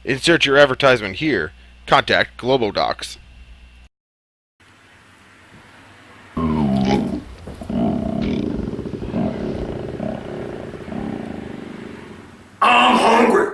Insert your advertisement here. Contact Globodocs. I'm hungry.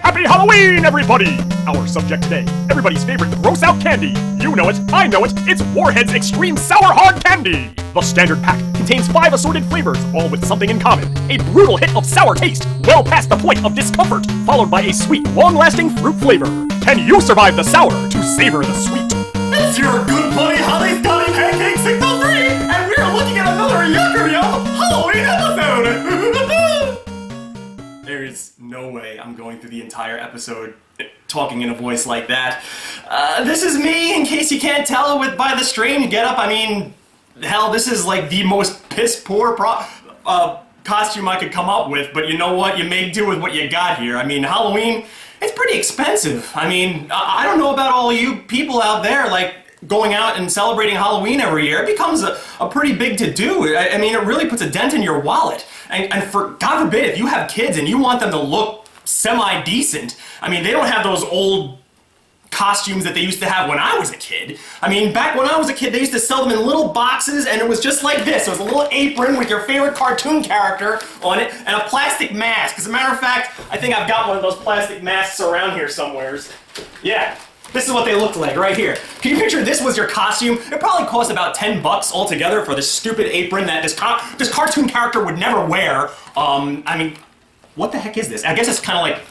Happy Halloween, everybody! Our subject today, everybody's favorite gross-out candy. You know it, I know it, it's Warheads Extreme Sour Hard Candy! The standard pack contains 5 assorted flavors, all with something in common. A brutal hit of sour taste, well past the point of discomfort, followed by a sweet, long-lasting fruit flavor. Can you survive the sour to savor the sweet? It's your good buddy HottieScottie Pancake 603, and we're looking at another Yuckeryum Halloween episode! There's no way I'm going through the entire episode talking in a voice like that. This is me, in case you can't tell by the strange getup. I mean, hell, this is like the most piss-poor costume I could come up with, but you know what? You make do with what you got here. I mean, Halloween, it's pretty expensive. I mean, I don't know about all you people out there, like, going out and celebrating Halloween every year. It becomes a pretty big to-do. I mean, it really puts a dent in your wallet. And for God forbid, if you have kids and you want them to look semi-decent, I mean, they don't have those old costumes that they used to have when I was a kid. I mean, back when I was a kid, they used to sell them in little boxes, and it was just like this. It was a little apron with your favorite cartoon character on it, and a plastic mask. As a matter of fact, I think I've got one of those plastic masks around here somewheres. Yeah. This is what they looked like right here. Can you picture this was your costume? It probably cost about $10 altogether for this stupid apron that this cartoon character would never wear. I mean, what the heck is this? I guess it's kind of like,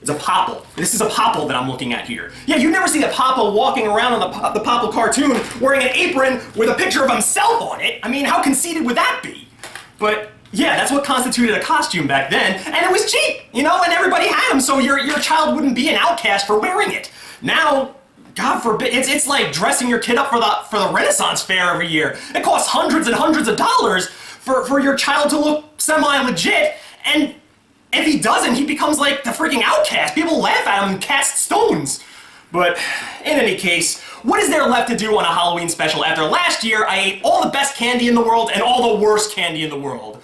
it's a popple. This is a popple that I'm looking at here. Yeah, you never see a popple walking around on the popple cartoon wearing an apron with a picture of himself on it. I mean, how conceited would that be? But yeah, that's what constituted a costume back then, and it was cheap, you know, and everybody had them, so your child wouldn't be an outcast for wearing it. Now, God forbid, it's like dressing your kid up for the Renaissance Fair every year. It costs hundreds and hundreds of dollars for your child to look semi-legit, and if he doesn't, he becomes like the freaking outcast. People laugh at him and cast stones. But in any case, what is there left to do on a Halloween special after last year I ate all the best candy in the world and all the worst candy in the world?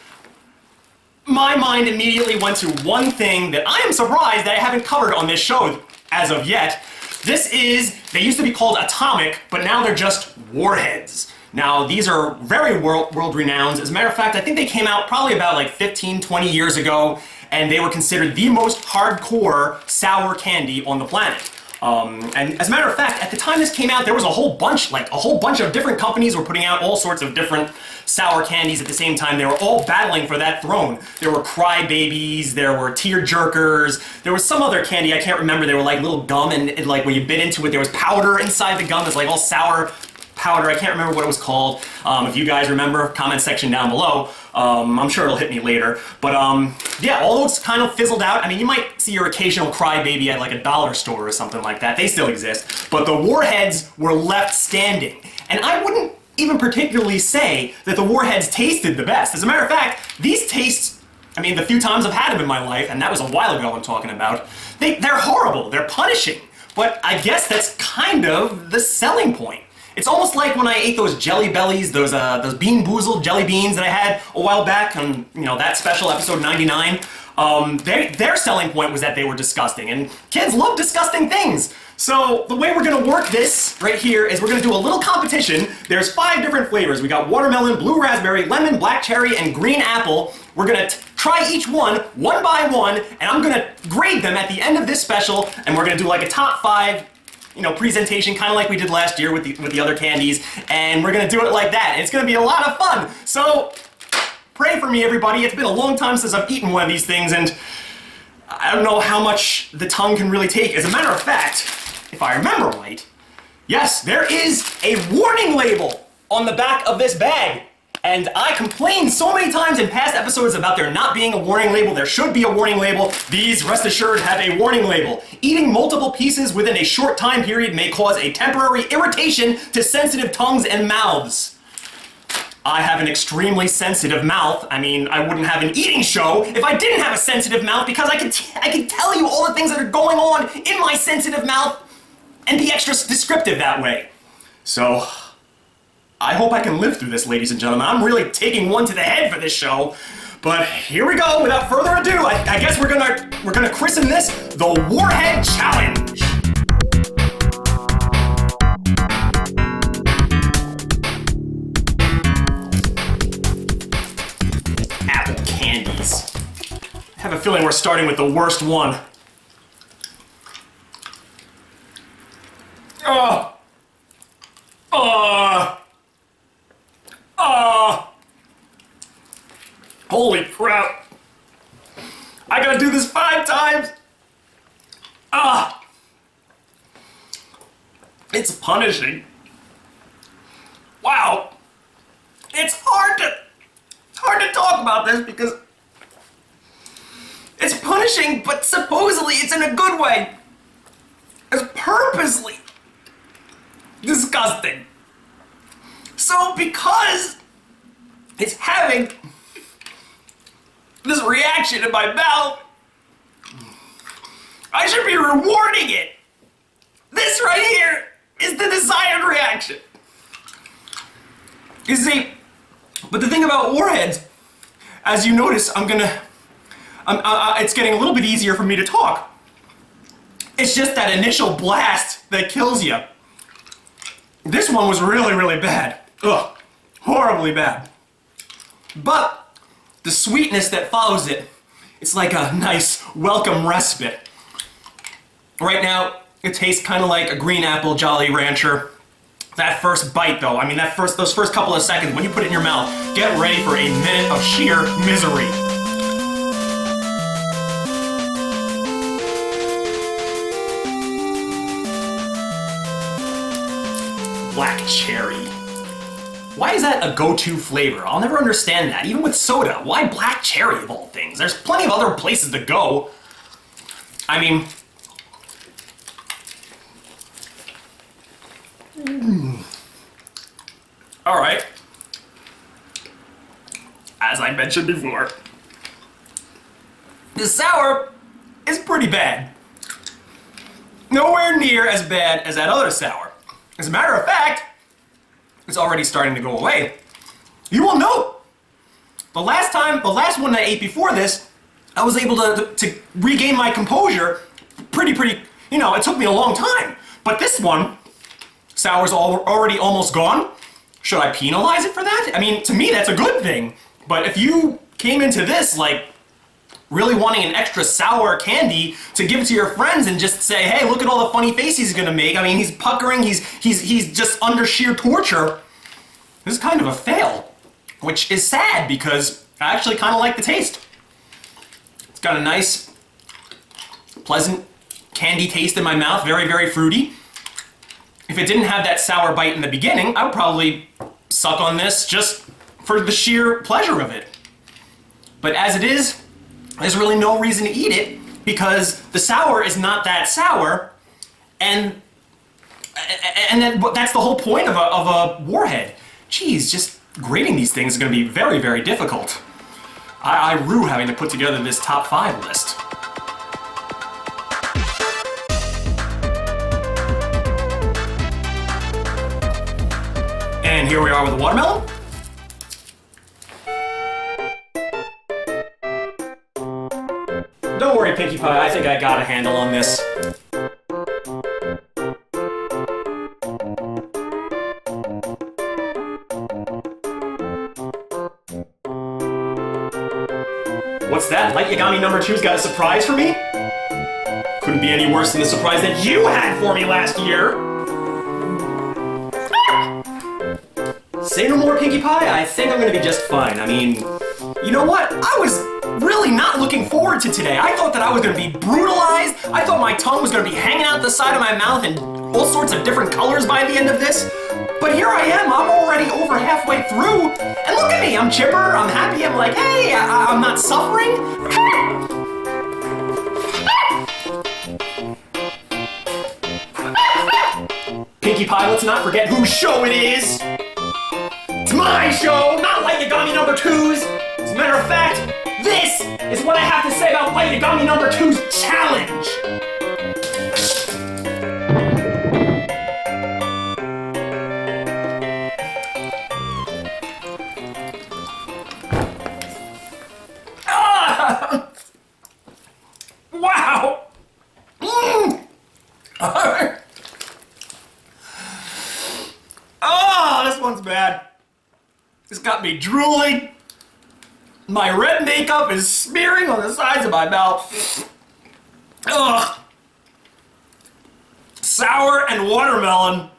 My mind immediately went to one thing that I am surprised that I haven't covered on this show as of yet. They used to be called Atomic, but now they're just Warheads. Now, these are very world-renowned. As a matter of fact, I think they came out probably about like 15, 20 years ago, and they were considered the most hardcore sour candy on the planet. And as a matter of fact, at the time this came out, there was a whole bunch of different companies were putting out all sorts of different sour candies at the same time. They were all battling for that throne. There were crybabies, there were tear jerkers, there was some other candy I can't remember. They were like little gum, and like when you bit into it, there was powder inside the gum. It's like all sour powder. I can't remember what it was called. If you guys remember, comment section down below. I'm sure it'll hit me later. But yeah, all those kind of fizzled out. I mean, you might see your occasional crybaby at like a dollar store or something like that. They still exist. But the Warheads were left standing. And I wouldn't even particularly say that the Warheads tasted the best. As a matter of fact, these tastes, I mean, the few times I've had them in my life, and that was a while ago I'm talking about, they're horrible. They're punishing. But I guess that's kind of the selling point. It's almost like when I ate those Jelly Bellies, those Bean Boozled jelly beans that I had a while back on, you know, that special episode 99. Their selling point was that they were disgusting, and kids love disgusting things. So the way we're gonna work this right here is we're gonna do a little competition. There's 5 different flavors. We got watermelon, blue raspberry, lemon, black cherry, and green apple. We're gonna try each one by one, and I'm gonna grade them at the end of this special, and we're gonna do like a top 5, you know, presentation, kind of like we did last year with the other candies, and we're gonna do it like that. It's gonna be a lot of fun. So pray for me, everybody. It's been a long time since I've eaten one of these things, and I don't know how much the tongue can really take. As a matter of fact, if I remember right, yes, there is a warning label on the back of this bag. And I complained so many times in past episodes about there not being a warning label. There should be a warning label. These, rest assured, have a warning label. Eating multiple pieces within a short time period may cause a temporary irritation to sensitive tongues and mouths. I have an extremely sensitive mouth. I mean, I wouldn't have an eating show if I didn't have a sensitive mouth, because I could tell you all the things that are going on in my sensitive mouth and be extra descriptive that way. So, I hope I can live through this, ladies and gentlemen. I'm really taking one to the head for this show. But here we go, without further ado, I guess we're gonna christen this the Warhead Challenge. Apple candies. I have a feeling we're starting with the worst one. Holy crap. I gotta do this 5 times. It's punishing. Wow. It's hard to talk about this because it's punishing, but supposedly it's in a good way. It's purposely disgusting. So because it's having this reaction in my mouth, I should be rewarding it. This right here is the desired reaction. You see, but the thing about Warheads, as you notice, it's getting a little bit easier for me to talk. It's just that initial blast that kills you. This one was really, really bad. Ugh, horribly bad. But the sweetness that follows it, it's like a nice welcome respite. Right now, it tastes kind of like a green apple Jolly Rancher. That first bite though, I mean those first couple of seconds when you put it in your mouth, get ready for a minute of sheer misery. Black cherry. Why is that a go-to flavor? I'll never understand that. Even with soda, why black cherry of all things? There's plenty of other places to go. I mean... Alright. As I mentioned before, the sour is pretty bad. Nowhere near as bad as that other sour. As a matter of fact, it's already starting to go away. You will note, the last one I ate before this, I was able to regain my composure pretty, you know, it took me a long time. But this one, sour's already almost gone. Should I penalize it for that? I mean, to me, that's a good thing. But if you came into this, like, really wanting an extra sour candy to give to your friends and just say, hey, look at all the funny faces he's gonna make. I mean, he's puckering, he's just under sheer torture. This is kind of a fail, which is sad because I actually kind of like the taste. It's got a nice, pleasant candy taste in my mouth, very, very fruity. If it didn't have that sour bite in the beginning, I would probably suck on this just for the sheer pleasure of it. But as it is, there's really no reason to eat it because the sour is not that sour, and that's the whole point of a Warhead. Geez, just grading these things is going to be very, very difficult. I rue having to put together this top 5 list. And here we are with the watermelon. Don't worry, Pinkie Pie, I think I got a handle on this. What's that? Light Yagami number 2's got a surprise for me? Couldn't be any worse than the surprise that you had for me last year! Say no more, Pinkie Pie, I think I'm gonna be just fine. I mean, you know what? I was really not looking forward to today. I thought that I was gonna be brutalized. I thought my tongue was gonna be hanging out the side of my mouth in all sorts of different colors by the end of this. But here I am, I'm already over halfway through, and look at me, I'm chipper, I'm happy, I'm like, hey, I'm not suffering. Pinkie Pie, let's not forget whose show it is. It's my show, not Light Yagami number 2's. As a matter of fact, this is what I have to say about Light Yagami number 2's challenge. Wow! Oh, this one's bad. It's got me drooling. My red makeup is smearing on the sides of my mouth. Ugh. Sour and watermelon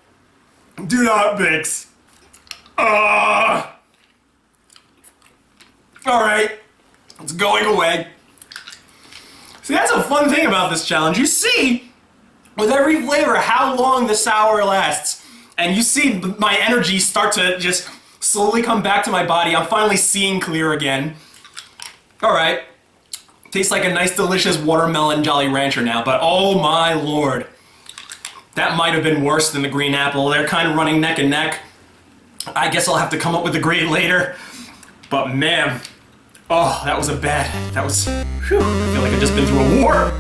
do not mix. Alright, it's going away. See, that's a fun thing about this challenge. You see, with every flavor, how long the sour lasts. And you see my energy start to just slowly come back to my body. I'm finally seeing clear again. Alright. Tastes like a nice, delicious watermelon Jolly Rancher now, but oh my lord. That might have been worse than the green apple. They're kind of running neck and neck. I guess I'll have to come up with a grade later. But man, oh, that was that was, whew, I feel like I've just been through a war.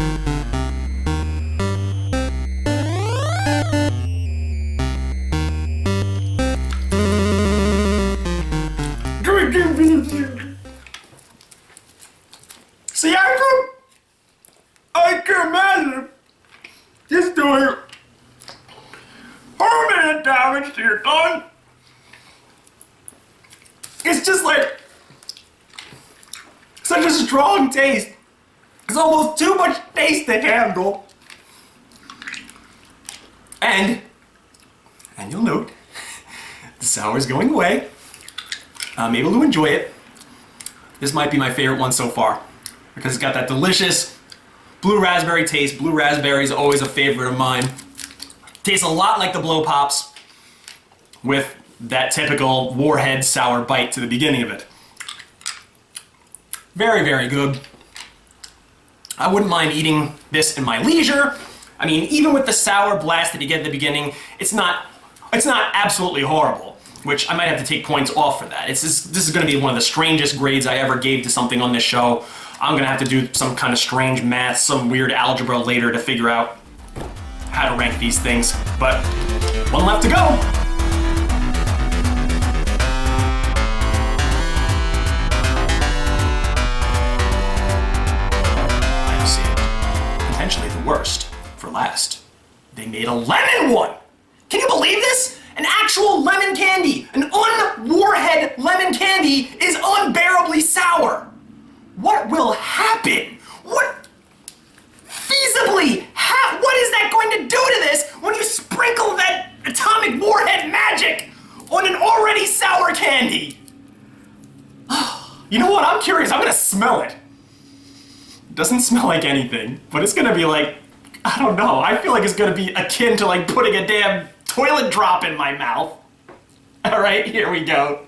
See, I can imagine just doing permanent damage to your tongue. It's just like such a strong taste. It's almost too much taste to handle. And you'll note, the sour is going away. I'm able to enjoy it. This might be my favorite one so far because it's got that delicious blue raspberry taste. Blue raspberry is always a favorite of mine. Tastes a lot like the Blow Pops with that typical Warhead sour bite to the beginning of it. Very, very good. I wouldn't mind eating this in my leisure. I mean, even with the sour blast that you get at the beginning, it's not absolutely horrible, which I might have to take points off for that. This is going to be one of the strangest grades I ever gave to something on this show. I'm going to have to do some kind of strange math, some weird algebra later to figure out how to rank these things. But one left to go. Potentially the worst for last. They made a lemon one! Can you believe this? An actual lemon candy, an un-Warhead lemon candy is unbearably sour. What will happen? What feasibly, what is that going to do to this when you sprinkle that atomic warhead magic on an already sour candy? You know what, I'm curious, I'm gonna smell it. Doesn't smell like anything, but it's gonna be like, I don't know, I feel like it's gonna be akin to like putting a damn toilet drop in my mouth. All right, here we go.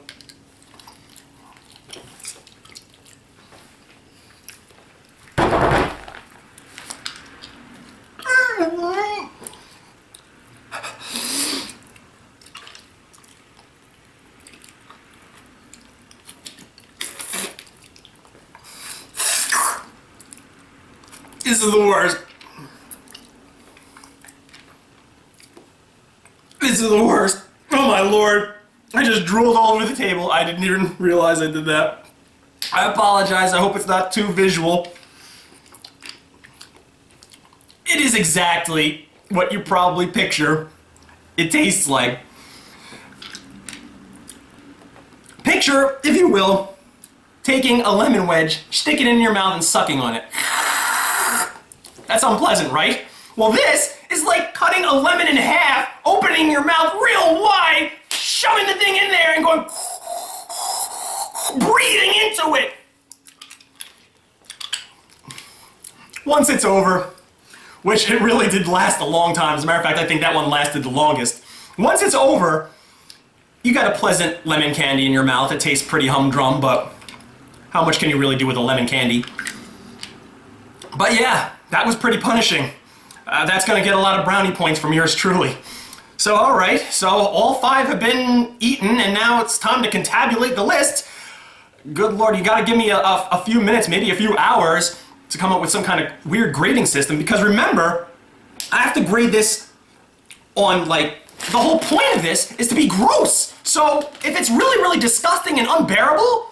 This is the worst. This is the worst. Oh my lord. I just drooled all over the table. I didn't even realize I did that. I apologize. I hope it's not too visual. It is exactly what you probably picture it tastes like. Picture, if you will, taking a lemon wedge, sticking it in your mouth and sucking on it. That's unpleasant, right? Well, this is like cutting a lemon in half, opening your mouth real wide, shoving the thing in there and going, breathing into it. Once it's over, which it really did last a long time. As a matter of fact, I think that one lasted the longest. Once it's over, you got a pleasant lemon candy in your mouth. It tastes pretty humdrum, but how much can you really do with a lemon candy? But yeah, that was pretty punishing. That's gonna get a lot of brownie points from yours truly. So alright, so all 5 have been eaten, and now it's time to contabulate the list. Good lord, you gotta give me a few minutes, maybe a few hours, to come up with some kind of weird grading system, because remember, I have to grade this on, like, the whole point of this is to be gross. So if it's really, really disgusting and unbearable,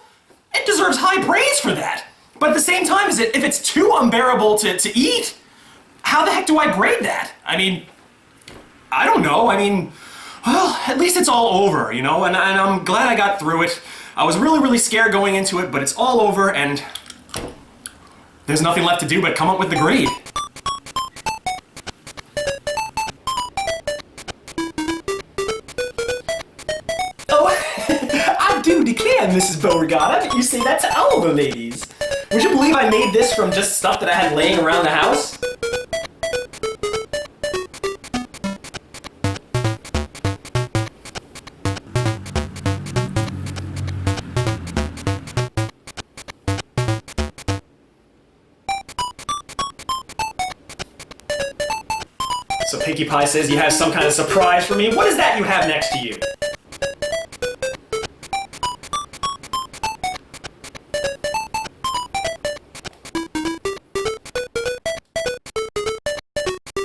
it deserves high praise for that. But at the same time, if it's too unbearable to eat, how the heck do I grade that? I mean, I don't know. I mean, well, at least it's all over, you know, and I'm glad I got through it. I was really, really scared going into it, but it's all over, and there's nothing left to do but come up with the grade. Oh, I do declare, Mrs. Beauregard, you say that to all the ladies. Would you believe I made this from just stuff that I had laying around the house? So Pinkie Pie says you have some kind of surprise for me. What is that you have next to you?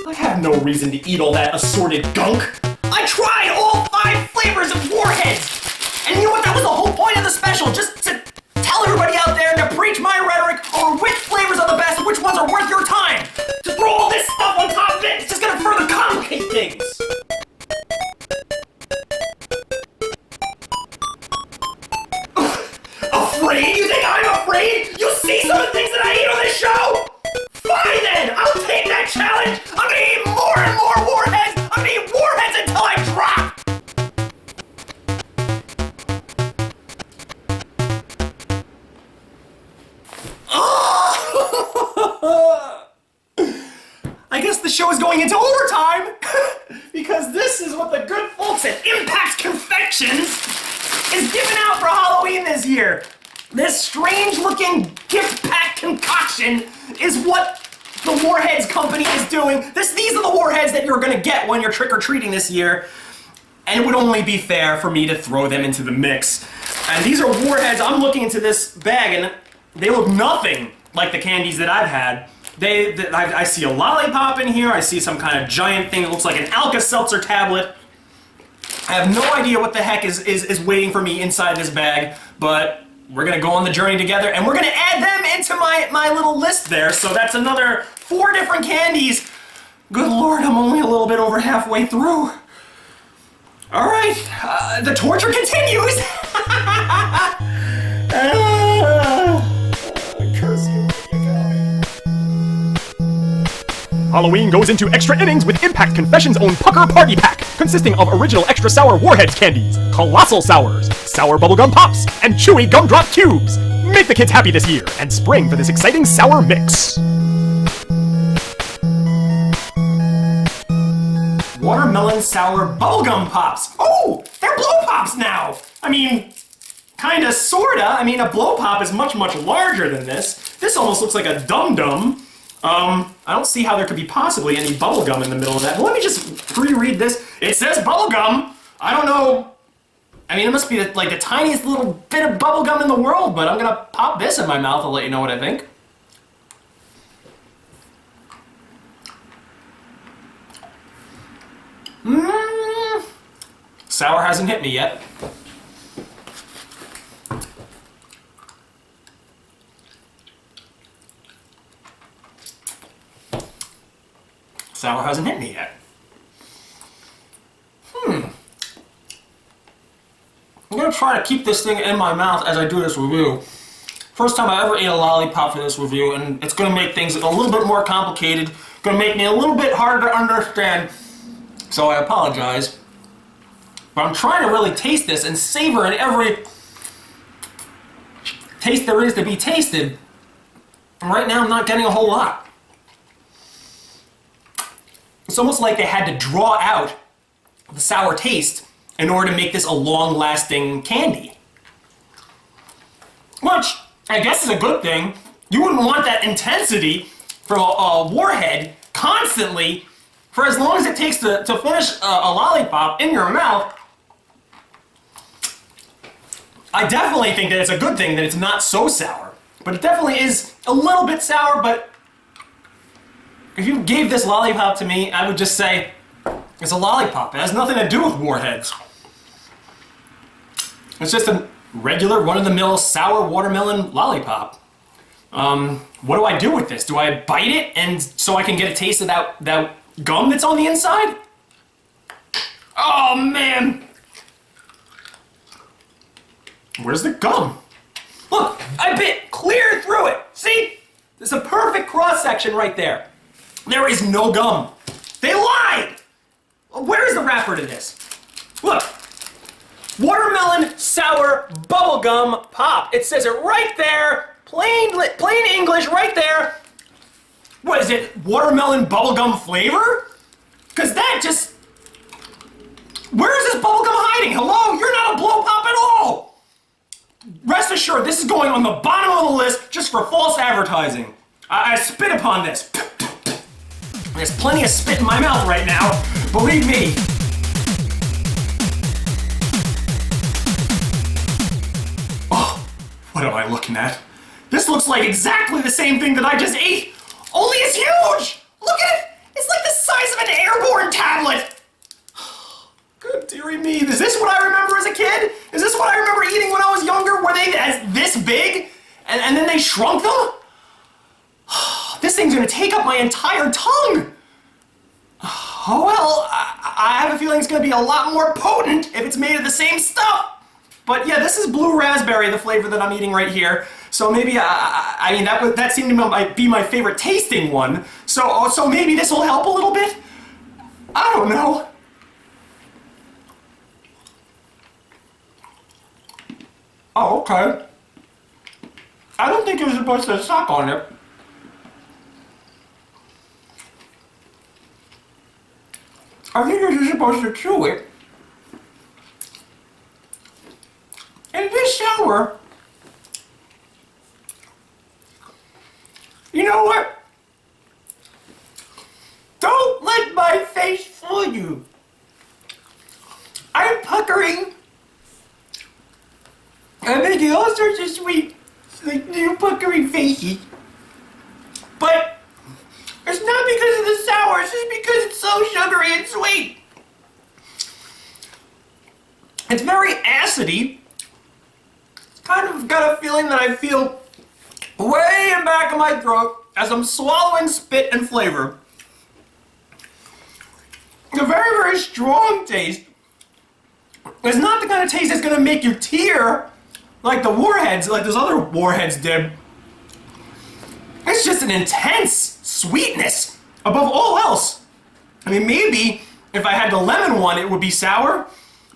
I have no reason to eat all that assorted gunk. I tried all 5 flavors of Warheads! And you know what? That was the whole point of the special, just to tell everybody out there to preach my rhetoric over which flavors are the best and which ones are worth your time. To throw all this stuff on top of it, it's just gonna further complicate things. Afraid? You think I'm afraid? You see some of the things that I eat on this show? Fine then, I'll take that challenge. I'm gonna eat more and more Warheads. I'm gonna eat Warheads until I drop. I guess the show is going into overtime because this is what the good folks at Impact Confections is giving out for Halloween this year. This strange-looking gift pack concoction is what the Warheads company is doing. These are the Warheads that you're gonna get when you're trick-or-treating this year, and it would only be fair for me to throw them into the mix. And these are Warheads. I'm looking into this bag, and they look nothing like the candies that I've had. I see a lollipop in here. I see some kind of giant thing that looks like an Alka-Seltzer tablet. I have no idea what the heck is waiting for me inside this bag, but we're gonna go on the journey together, and we're gonna add them into my little list there. So that's another 4 different candies. Good lord, I'm only a little bit over halfway through. All right, the torture continues. Curse you. Halloween goes into extra innings with Impact Confessions' own Pucker Party Pack, consisting of original extra sour Warheads candies, colossal sours, sour bubblegum pops, and chewy gumdrop cubes. Make the kids happy this year and spring for this exciting sour mix. Watermelon sour bubblegum pops. Oh, they're blow pops now. I mean, kinda, sorta. I mean, a blow pop is much, much larger than this. This almost looks like a dum-dum. I don't see how there could be possibly any bubblegum in the middle of that. But let me just pre-read this. It says bubblegum. I don't know. I mean, it must be like the tiniest little bit of bubblegum in the world, but I'm gonna pop this in my mouth. I'll let you know what I think. Sour hasn't hit me yet. Sour hasn't hit me yet. I'm gonna try to keep this thing in my mouth as I do this review. First time I ever ate a lollipop for this review, and it's gonna make things a little bit more complicated, gonna make me a little bit harder to understand, so I apologize. But I'm trying to really taste this and savor in every taste there is to be tasted. And right now I'm not getting a whole lot. It's almost like they had to draw out the sour taste in order to make this a long-lasting candy. Which, I guess is a good thing. You wouldn't want that intensity for a Warhead constantly for as long as it takes to finish a lollipop in your mouth. I definitely think that it's a good thing that it's not so sour. But it definitely is a little bit sour, but if you gave this lollipop to me, I would just say it's a lollipop. It has nothing to do with Warheads. It's just a regular, run-of-the-mill sour watermelon lollipop. What do I do with this? Do I bite it and so I can get a taste of that gum that's on the inside? Oh, man! Where's the gum? Look, I bit clear through it. See? There's a perfect cross-section right there. There is no gum. They lied! Where is the wrapper to this? Look. Watermelon sour bubblegum pop. It says it right there. Plain English right there. What is it? Watermelon bubblegum flavor? Because that just... Where is this bubblegum hiding? Hello? You're not a blow pop at all. Rest assured, this is going on the bottom of the list just for false advertising. I spit upon this. There's plenty of spit in my mouth right now. Believe me. Oh, what am I looking at? This looks like exactly the same thing that I just ate, only it's huge! Look at it! It's like the size of an airborne tablet! Good dearie me, is this what I remember as a kid? Is this what I remember eating when I was younger? Were they this big? And then they shrunk them? This thing's gonna take up my entire tongue! Oh well, I have a feeling it's gonna be a lot more potent if it's made of the same stuff. But yeah, this is blue raspberry, the flavor that I'm eating right here. So maybe, I mean, that seemed to be my favorite tasting one. So maybe this will help a little bit? I don't know. Oh, okay. I don't think it was supposed to suck on it. I think you're just supposed to chew it. And it is sour. You know what? Don't let my face fool you. I'm puckering. I'm making all sorts of sweet, like little puckering faces. But it's not because of the sour, it's just because it's so sugary and sweet. It's very acidy. Kind of got a feeling that I feel way in back of my throat as I'm swallowing spit and flavor. It's a very, very strong taste. It's not the kind of taste that's gonna make you tear like the Warheads, like those other Warheads did. It's just an intense sweetness above all else. I mean, maybe if I had the lemon one, it would be sour,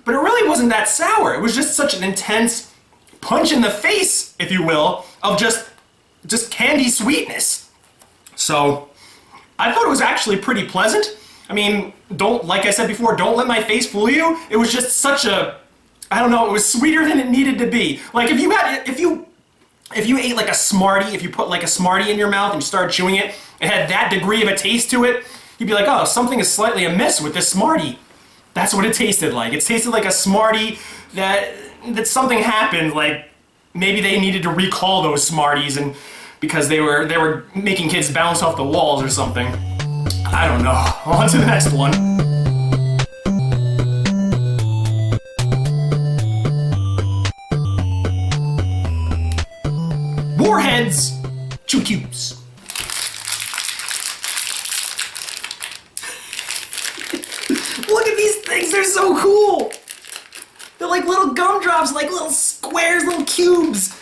but it really wasn't that sour. It was just such an intense punch in the face, if you will, of just candy sweetness. So I thought it was actually pretty pleasant. I mean, like I said before, don't let my face fool you. It was just such a, I don't know, it was sweeter than it needed to be. Like if you ate like a Smartie, if you put like a Smartie in your mouth and you started chewing it, it had that degree of a taste to it, you'd be like, oh, something is slightly amiss with this Smartie. That's what it tasted like. It tasted like a Smartie that something happened, like maybe they needed to recall those Smarties and because they were making kids bounce off the walls or something. I don't know. On to the next one. Warheads Chew Cubes. Look at these things, they're so cool! They're like little gumdrops, like little squares, little cubes.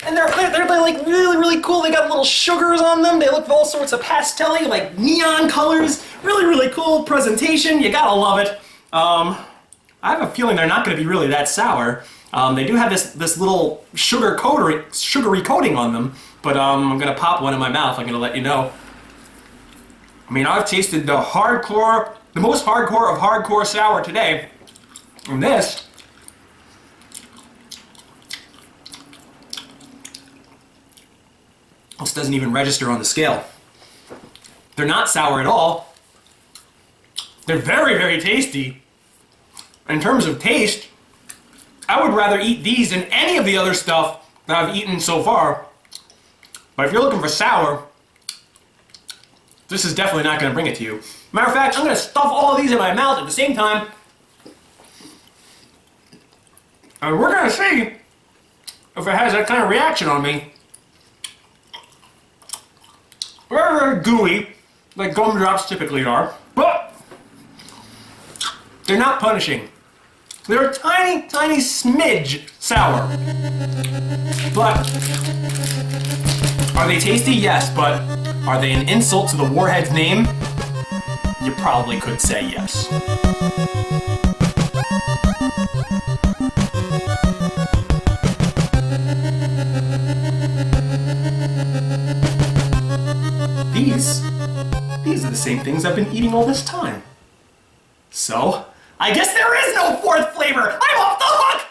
And they're like really, really cool. They got little sugars on them. They look all sorts of pastel-y, like neon colors. Really, really cool presentation. You gotta love it. I have a feeling they're not gonna be really that sour. They do have this little sugary coating on them, but I'm gonna pop one in my mouth. I'm gonna let you know. I mean, I've tasted the most hardcore of hardcore sour today. And this doesn't even register on the scale. They're not sour at all. They're very, very tasty. In terms of taste, I would rather eat these than any of the other stuff that I've eaten so far. But if you're looking for sour, this is definitely not going to bring it to you. Matter of fact, I'm going to stuff all of these in my mouth at the same time. And we're going to see if it has that kind of reaction on me. Very, very gooey, like gumdrops typically are, but they're not punishing. They're a tiny, tiny smidge sour. But are they tasty? Yes, but are they an insult to the Warheads name? You probably could say yes. These are the same things I've been eating all this time. So, I guess there is no fourth flavor! I'm off the hook!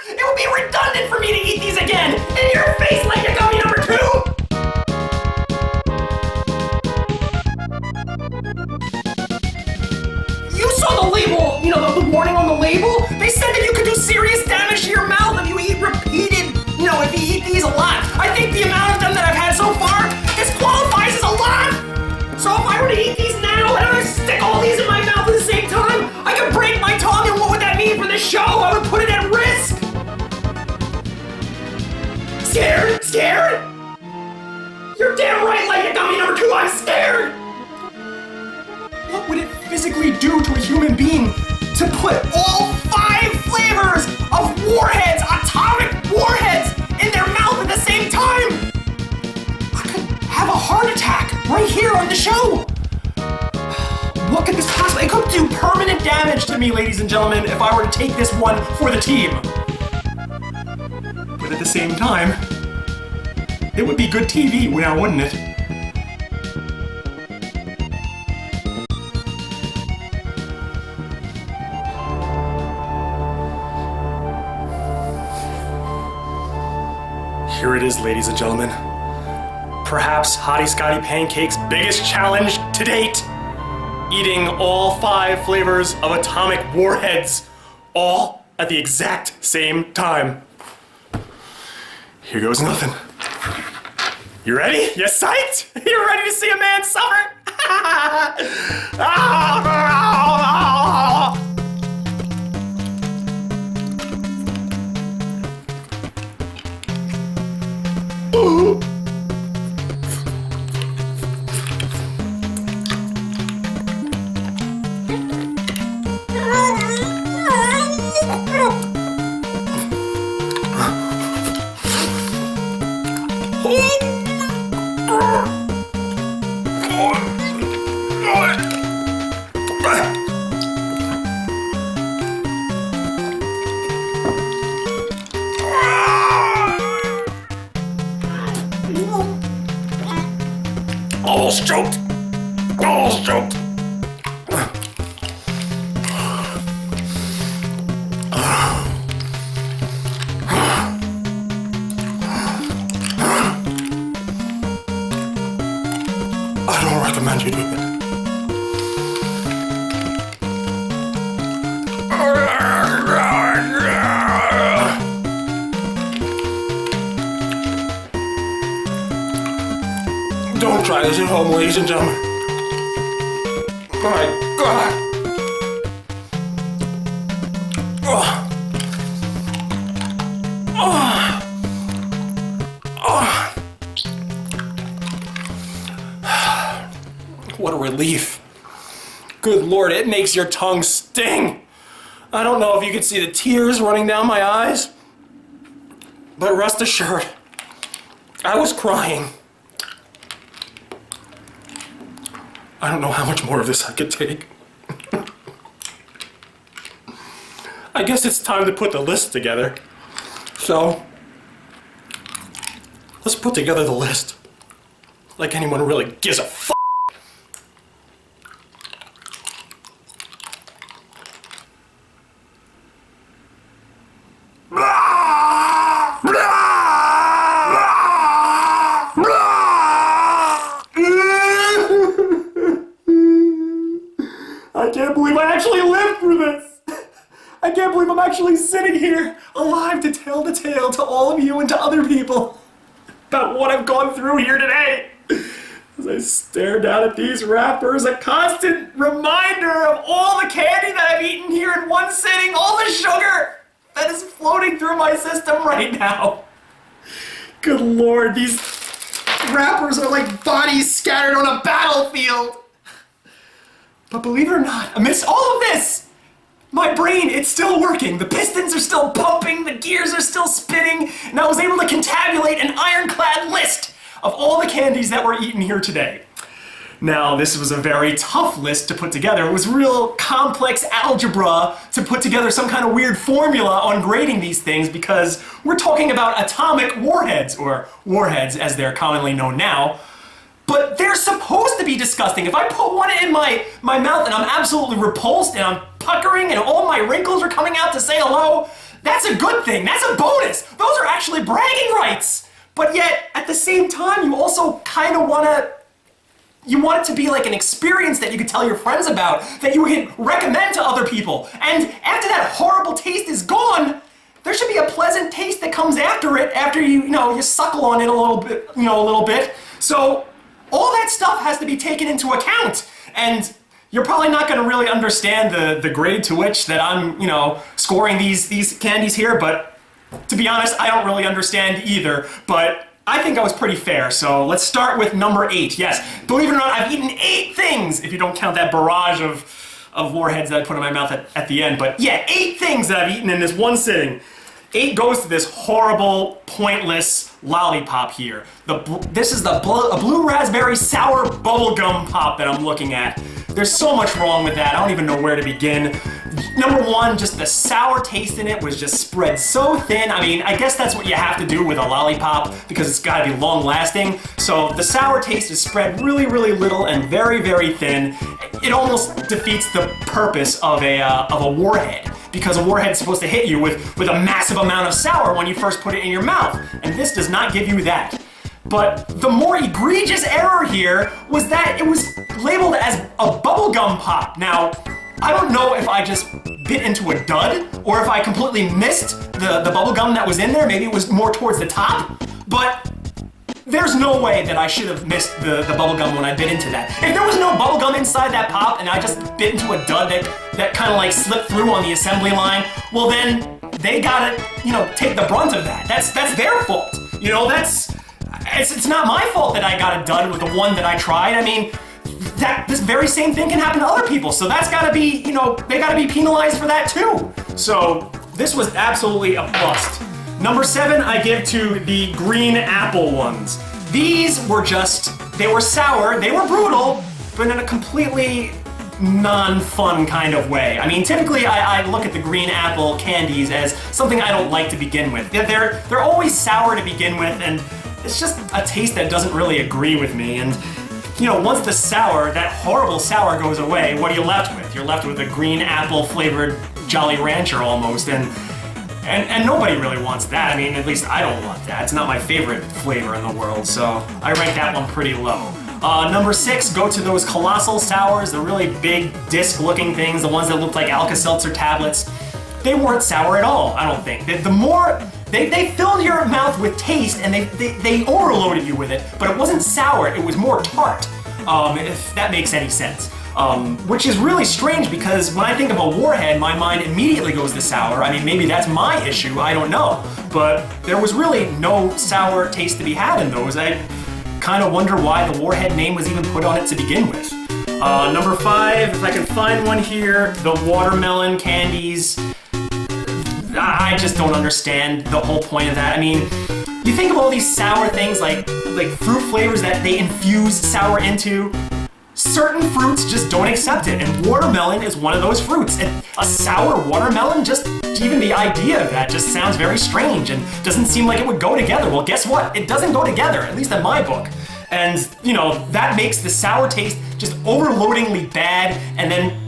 It would be redundant for me to eat these again! In your face like a gummy number 2! You saw the label, you know, the warning on the label? They said that you could do serious damage to your mouth if you eat repeated, you know, if you eat these a lot. I think the amount of them that I've had so far disqualifies as a lot! So if I were to eat these now and I were to stick all these in my mouth at the same time, I could break my tongue, and what would that mean for the show? I would put it at risk! Scared? Scared? You're damn right, like a gummy number 2, I'm scared! What would it physically do to a human being to put all 5 flavors of Warheads, atomic Warheads, in their mouth at the same time? I could have a heart attack right here on the show! What could this possibly... It could do permanent damage to me, ladies and gentlemen, if I were to take this one for the team. But at the same time, it would be good TV now, wouldn't it? Here it is, ladies and gentlemen. Perhaps HottieScottie Pancake's biggest challenge to date. Eating all 5 flavors of atomic Warheads, all at the exact same time. Here goes nothing. You ready? You psyched? You ready to see a man suffer? Almost choked. Almost choked. I don't recommend you do it. Don't try this at home, ladies and gentlemen. My God. What a relief. Good Lord, it makes your tongue sting. I don't know if you can see the tears running down my eyes, but rest assured, I was crying. I don't know how much more of this I could take. I guess it's time to put the list together. So, let's put together the list. Like anyone really gives a f***. believe I actually lived through this. I can't believe I'm actually sitting here, alive to tell the tale to all of you and to other people about what I've gone through here today. As I stare down at these wrappers, a constant reminder of all the candy that I've eaten here in one sitting, all the sugar that is floating through my system right now. Good Lord, these wrappers are like bodies scattered on a battlefield. But believe it or not, amidst all of this, my brain, it's still working. The pistons are still pumping, the gears are still spinning, and I was able to confabulate an ironclad list of all the candies that were eaten here today. Now, this was a very tough list to put together. It was real complex algebra to put together some kind of weird formula on grading these things because we're talking about atomic warheads, or warheads as they're commonly known now. But they're supposed to be disgusting. If I put one in my mouth and I'm absolutely repulsed and I'm puckering and all my wrinkles are coming out to say hello, that's a good thing. That's a bonus. Those are actually bragging rights. But yet, at the same time, you also kind of want it to be like an experience that you could tell your friends about, that you could recommend to other people. And after that horrible taste is gone, there should be a pleasant taste that comes after it, after you suckle on it a little bit. So all that stuff has to be taken into account. And you're probably not going to really understand the grade to which that I'm, scoring these candies here, but to be honest, I don't really understand either, but I think I was pretty fair. So let's start with number 8. Yes, believe it or not, I've eaten 8 things, if you don't count that barrage of warheads that I put in my mouth at the end. But yeah, 8 things that I've eaten in this one sitting. 8 goes to this horrible, pointless lollipop here. This is a blue raspberry sour bubblegum pop that I'm looking at. There's so much wrong with that, I don't even know where to begin. Number 1, just the sour taste in it was just spread so thin. I mean, I guess that's what you have to do with a lollipop because it's gotta be long lasting. So the sour taste is spread really, really little and very, very thin. It almost defeats the purpose of a warhead, because a warhead is supposed to hit you with a massive amount of sour when you first put it in your mouth, and this does not give you that. But the more egregious error here was that it was labeled as a bubblegum pop. Now, I don't know if I just bit into a dud or if I completely missed the bubblegum that was in there. Maybe it was more towards the top, but there's no way that I should have missed the bubblegum when I bit into that. If there was no bubblegum inside that pop and I just bit into a dud that kind of like slipped through on the assembly line, well then they gotta, take the brunt of that. That's their fault. It's not my fault that I got a dud with the one that I tried. I mean, this very same thing can happen to other people. So that's gotta be, they gotta be penalized for that too. So this was absolutely a bust. Number 7, I give to the green apple ones. These were they were sour, they were brutal, but in a completely non-fun kind of way. I mean, typically I look at the green apple candies as something I don't like to begin with. They're always sour to begin with, and it's just a taste that doesn't really agree with me. And once the sour, that horrible sour goes away, what are you left with? You're left with a green apple flavored Jolly Rancher almost, and nobody really wants that. I mean, at least I don't want that. It's not my favorite flavor in the world, so I rank that one pretty low. Number 6, go to those colossal sours, the really big disc-looking things, the ones that looked like Alka-Seltzer tablets. They weren't sour at all, I don't think. They filled your mouth with taste and they overloaded you with it, but it wasn't sour, it was more tart, if that makes any sense. Which is really strange because when I think of a warhead, my mind immediately goes to sour. I mean, maybe that's my issue, I don't know. But there was really no sour taste to be had in those. I kind of wonder why the warhead name was even put on it to begin with. Number 5, if I can find one here, the watermelon candies. I just don't understand the whole point of that. I mean, you think of all these sour things like fruit flavors that they infuse sour into. Certain fruits just don't accept it, and watermelon is one of those fruits. And a sour watermelon, just even the idea of that just sounds very strange and doesn't seem like it would go together. Well, guess what? It doesn't go together, at least in my book. And, that makes the sour taste just overloadingly bad, and then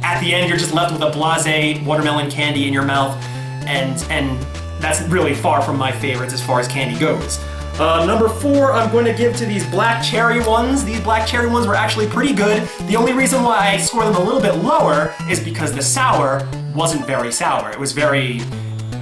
at the end you're just left with a blasé watermelon candy in your mouth, and that's really far from my favorites as far as candy goes. Number 4, I'm going to give to these black cherry ones. These black cherry ones were actually pretty good. The only reason why I score them a little bit lower is because the sour wasn't very sour. It was very,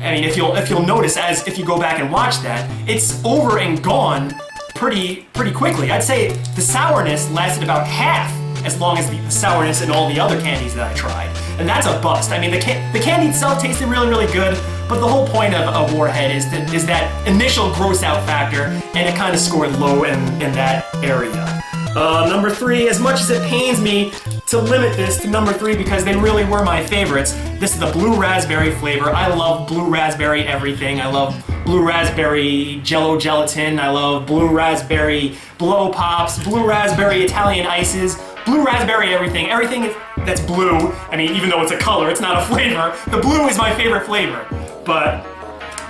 I mean, if you'll notice, as if you go back and watch that, it's over and gone pretty quickly. I'd say the sourness lasted about half as long as the sourness in all the other candies that I tried. And that's a bust. I mean, the candy itself tasted really good, but the whole point of Warhead is that initial gross out factor, and it kind of scored low in that area. Number 3, as much as it pains me to limit this to number 3 because they really were my favorites, this is the blue raspberry flavor. I love blue raspberry everything. I love blue raspberry jello gelatin. I love blue raspberry blow pops, blue raspberry Italian ices, blue raspberry everything. Everything that's blue, I mean, even though it's a color, it's not a flavor. The blue is my favorite flavor, but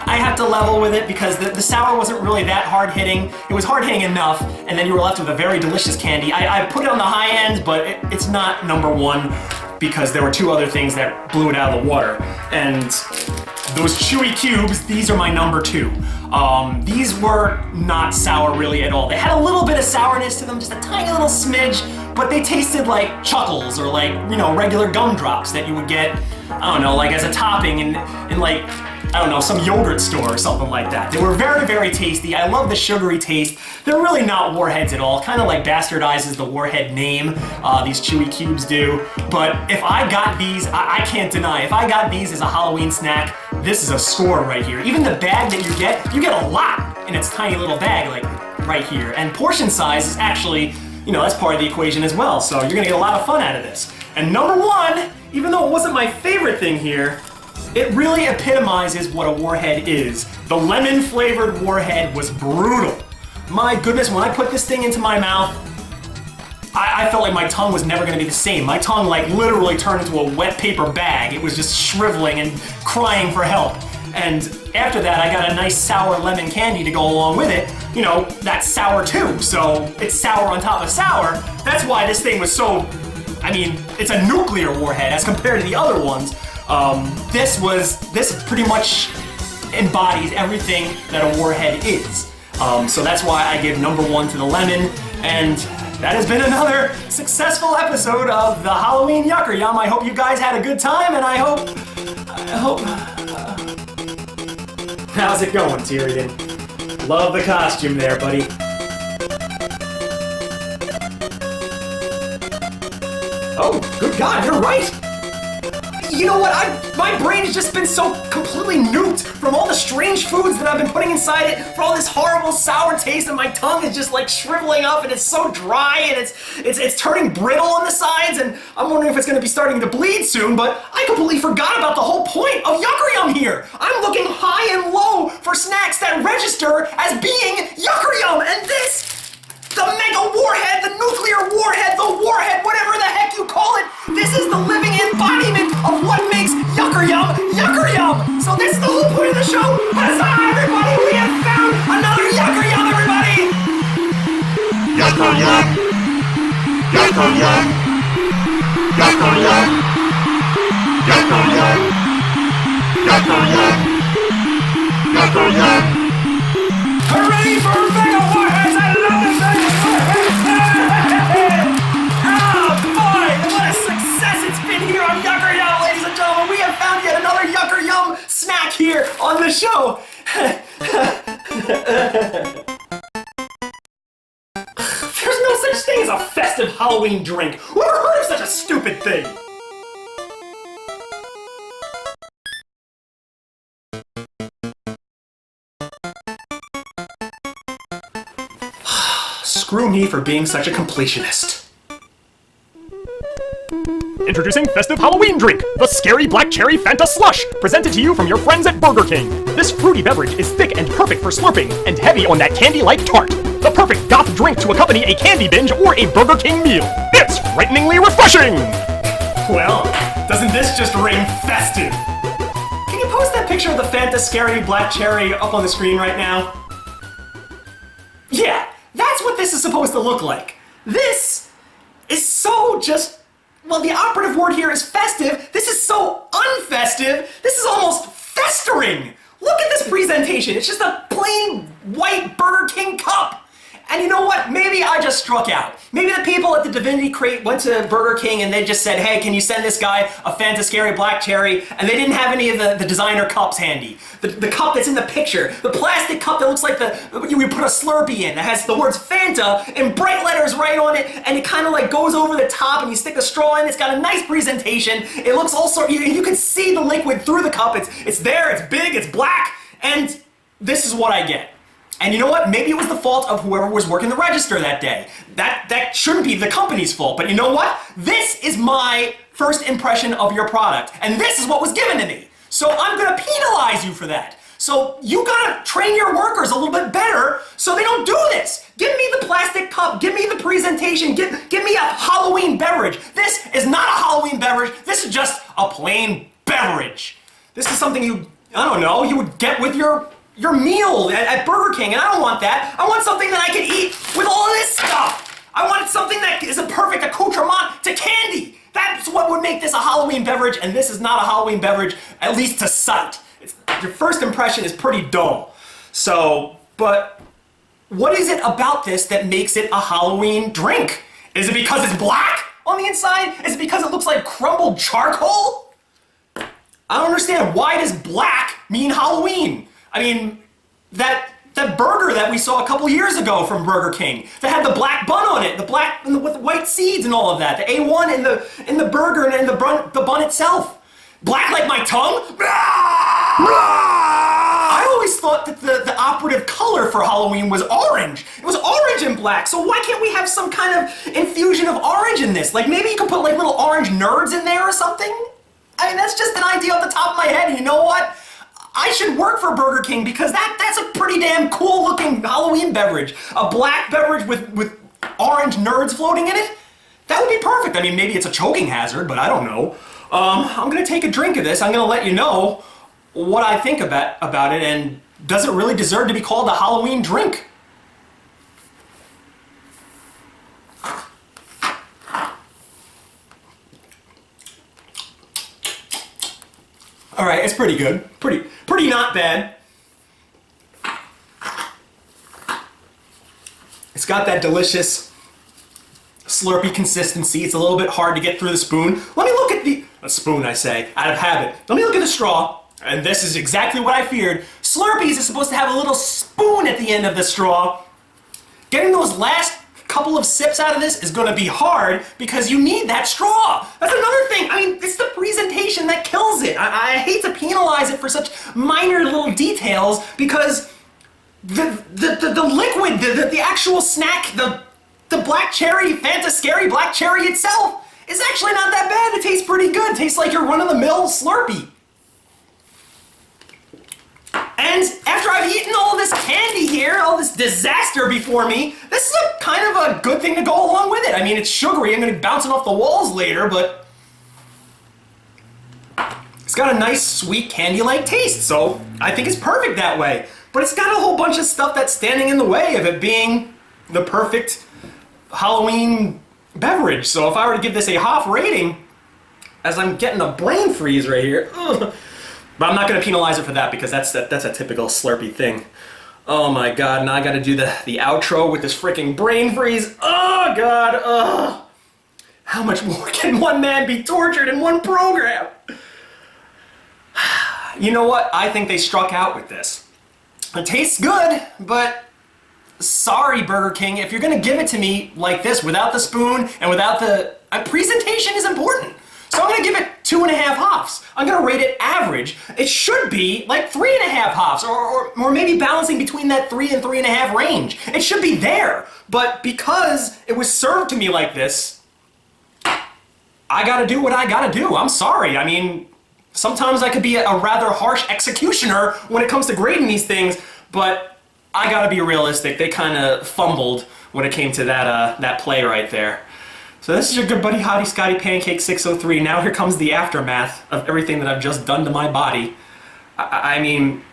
I have to level with it because the sour wasn't really that hard-hitting. It was hard-hitting enough, and then you were left with a very delicious candy. I put it on the high end, but it's not number 1 because there were 2 other things that blew it out of the water. And those chewy cubes, these are my number 2. These were not sour really at all. They had a little bit of sourness to them, just a tiny little smidge, but they tasted like Chuckles or like, you know, regular gumdrops that you would get, I don't know, like as a topping in like, I don't know, some yogurt store or something like that. They were very tasty. I love the sugary taste. They're really not Warheads at all. Kind of like bastardizes the Warhead name, these chewy cubes do. But if I got these, I can't deny, if I got these as a Halloween snack, this is a score right here. Even the bag that you get a lot in its tiny little bag, like right here. And portion size is actually, you know, that's part of the equation as well. So you're gonna get a lot of fun out of this. And number 1, even though it wasn't my favorite thing here, it really epitomizes what a Warhead is. The lemon-flavored Warhead was brutal. My goodness, when I put this thing into my mouth, I felt like my tongue was never gonna be the same. My tongue like literally turned into a wet paper bag. It was just shriveling and crying for help. And after that, I got a nice sour lemon candy to go along with it. You know, that's sour too, so it's sour on top of sour. That's why this thing was so, I mean, it's a nuclear Warhead as compared to the other ones. This pretty much embodies everything that a Warhead is. So that's why I give number 1 to the lemon, and that has been another successful episode of the Halloween Yuckeryum. I hope you guys had a good time, and I hope, how's it going, Tyrion? Love the costume there, buddy. Oh, good God, you're right! You know what, my brain has just been so completely nuked from all the strange foods that I've been putting inside it, for all this horrible sour taste, and my tongue is just like shriveling up, and it's so dry, and it's turning brittle on the sides, and I'm wondering if it's gonna be starting to bleed soon, but I completely forgot about the whole point of Yuckeryum here! I'm looking high and low for snacks that register as being Yuckeryum, and this, the Mega Warhead, the Nuclear Warhead, the Warhead, whatever the heck you call it, this is the living embodiment of what makes Yuckeryum, Yuckeryum! So this is the whole point of the show! Huzzah, everybody! We have found another Yuckeryum, everybody! Yuckeryum! Yuckeryum! Yuckeryum! Yuckeryum! Yuckeryum! Yuckeryum! Hooray for Mega Warheads! I love the Mega Warheads! Oh boy, what a success it's been here on Yuckeryum, ladies and gentlemen! We have found yet another Yuckeryum snack here on the show! There's no such thing as a festive Halloween drink! Who ever heard of such a stupid thing? Screw me for being such a completionist. Introducing Festive Halloween Drink, the Scary Black Cherry Fanta Slush, presented to you from your friends at Burger King. This fruity beverage is thick and perfect for slurping, and heavy on that candy-like tart. The perfect goth drink to accompany a candy binge or a Burger King meal. It's frighteningly refreshing! Well, doesn't this just ring festive? Can you post that picture of the Fanta Scary Black Cherry up on the screen right now? Yeah, that's what this is supposed to look like. This is so just... Well, the operative word here is festive. This is so unfestive. This is almost festering. Look at this presentation. It's just a plain white Burger King cup. And you know what? Maybe I just struck out. Maybe the people at the Divinity Crate went to Burger King and they just said, hey, can you send this guy a Fanta Scary Black Cherry? And they didn't have any of the designer cups handy. The cup that's in the picture, the plastic cup that looks like you would put a Slurpee in, that has the words Fanta in bright letters right on it, and it kind of like goes over the top and you stick a straw in. It's got a nice presentation. It looks also, you can see the liquid through the cup. It's there, it's big, it's black, and this is what I get. And you know what? Maybe it was the fault of whoever was working the register that day. That shouldn't be the company's fault. But you know what? This is my first impression of your product. And this is what was given to me. So I'm going to penalize you for that. So you got to train your workers a little bit better so they don't do this. Give me the plastic cup. Give me the presentation. Give me a Halloween beverage. This is not a Halloween beverage. This is just a plain beverage. This is something you would get with your meal at Burger King, and I don't want that. I want something that I can eat with all of this stuff. I want something that is a perfect accoutrement to candy. That's what would make this a Halloween beverage, and this is not a Halloween beverage, at least to sight. Your first impression is pretty dull. So, but what is it about this that makes it a Halloween drink? Is it because it's black on the inside? Is it because it looks like crumbled charcoal? I don't understand. Why does black mean Halloween? I mean, that burger that we saw a couple years ago from Burger King that had the black bun on it, the black with the white seeds and all of that, the A1 in the burger and in the bun itself, black like my tongue. I always thought that the operative color for Halloween was orange. It was orange and black. So why can't we have some kind of infusion of orange in this? Like maybe you could put like little orange nerds in there or something. I mean, that's just an idea off the top of my head. And you know what? I should work for Burger King because that's a pretty damn cool looking Halloween beverage. A black beverage with orange nerds floating in it? That would be perfect. I mean, maybe it's a choking hazard, but I don't know. I'm gonna take a drink of this. I'm gonna let you know what I think about it, and does it really deserve to be called a Halloween drink? All right, it's pretty good. Pretty not bad. It's got that delicious Slurpee consistency. It's a little bit hard to get through the spoon. Let me look at a spoon, I say, out of habit. Let me look at the straw, and this is exactly what I feared. Slurpees are supposed to have a little spoon at the end of the straw. Getting those last couple of sips out of this is going to be hard because you need that straw. That's another thing. I mean, it's the presentation that kills it. I hate to penalize it for such minor little details because the liquid, the actual snack, the black cherry, Fanta Scary Black Cherry itself is actually not that bad. It tastes pretty good. It tastes like your run-of-the-mill Slurpee. And after I've eaten all this candy here, all this disaster before me, this is a kind of a good thing to go along with it. I mean, it's sugary. I'm going to be bouncing off the walls later, but it's got a nice, sweet, candy-like taste, so I think it's perfect that way. But it's got a whole bunch of stuff that's standing in the way of it being the perfect Halloween beverage. So if I were to give this a Hoff rating, as I'm getting a brain freeze right here, ugh. But I'm not going to penalize it for that because that's a typical Slurpee thing. Oh my god, now I got to do the outro with this freaking brain freeze. Oh god, ugh. How much more can one man be tortured in one program? You know what? I think they struck out with this. It tastes good, but sorry Burger King, if you're going to give it to me like this without the spoon and without the... presentation is important. So I'm going to give it 2.5 Hoffs. I'm going to rate it average. It should be like 3.5 Hoffs, or maybe balancing between that 3 and 3.5 range. It should be there. But because it was served to me like this, I got to do what I got to do. I'm sorry. I mean, sometimes I could be a rather harsh executioner when it comes to grading these things, but I got to be realistic. They kind of fumbled when it came to that play right there. So this is your good buddy HottieScottie Pancake 603. Now here comes the aftermath of everything that I've just done to my body. I mean,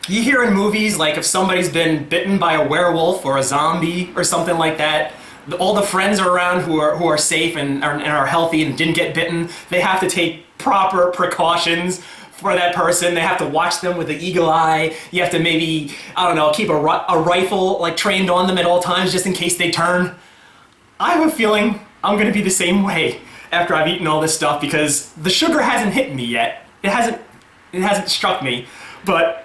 you hear in movies, like if somebody's been bitten by a werewolf or a zombie or something like that, all the friends are around who are safe and are healthy and didn't get bitten. They have to take proper precautions for that person. They have to watch them with the eagle eye. You have to maybe, I don't know, keep a rifle like trained on them at all times just in case they turn. I have a feeling I'm gonna be the same way after I've eaten all this stuff because the sugar hasn't hit me yet. It hasn't struck me, but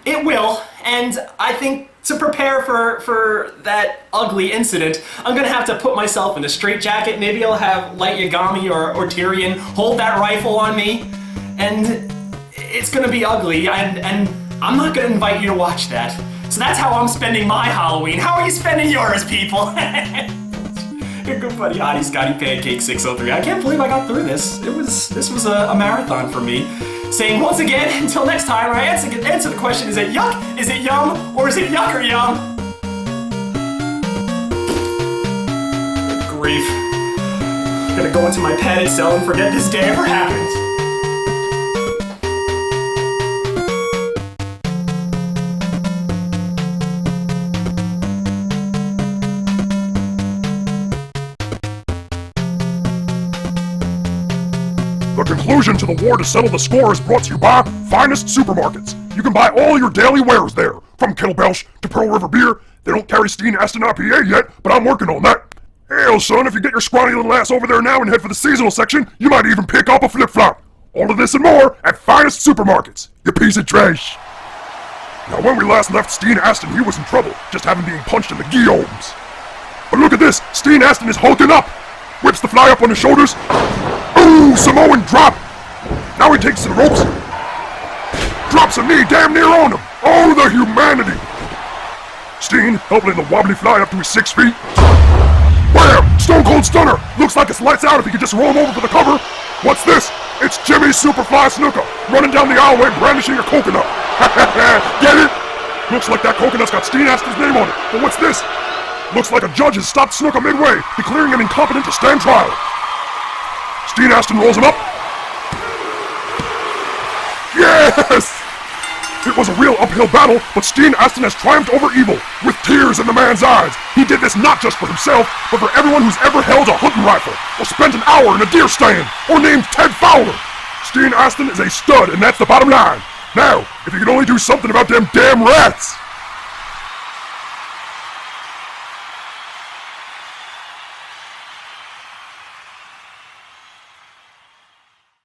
it will. And I think to prepare for that ugly incident, I'm gonna have to put myself in a straitjacket. Maybe I'll have Light Yagami or Tyrion hold that rifle on me, and it's gonna be ugly, and I'm not gonna invite you to watch that. So that's how I'm spending my Halloween. How are you spending yours, people? Your good buddy HottieScottie Pancake 603. I can't believe I got through this. This was a marathon for me. Saying once again, until next time, I answer the question, is it yuck, is it yum, or is it Yuckeryum? Good grief. I'm gonna go into my padded cell and forget this day ever happened. The conclusion to the war to settle the score is brought to you by Finest Supermarkets. You can buy all your daily wares there, from Kettlebelch to Pearl River Beer. They don't carry Steen Astin IPA yet, but I'm working on that. Hell, son, if you get your scrawny little ass over there now and head for the seasonal section, you might even pick up a flip-flop. All of this and more at Finest Supermarkets, you piece of trash. Now, when we last left Steen Astin, he was in trouble, just having been punched in the guillaumes. But look at this, Steen Astin is hulking up. Whips the fly up on his shoulders. Ooh, Samoan drop! Now he takes to the ropes. Drops a knee damn near on him. Oh, the humanity! Steen helping the wobbly fly up to his 6 feet. Wham! Stone Cold Stunner! Looks like it's lights out if he could just roll him over for the cover. What's this? It's Jimmy Superfly Snuka running down the aisleway brandishing a coconut. Get it? Looks like that coconut's got Steen Astin's name on it. But what's this? Looks like a judge has stopped Snuka midway, declaring him incompetent to stand trial. Steen Astin rolls him up. Yes! It was a real uphill battle, but Steen Astin has triumphed over evil, with tears in the man's eyes. He did this not just for himself, but for everyone who's ever held a hunting rifle, or spent an hour in a deer stand, or named Ted Fowler. Steen Astin is a stud, and that's the bottom line. Now, if you could only do something about them damn rats!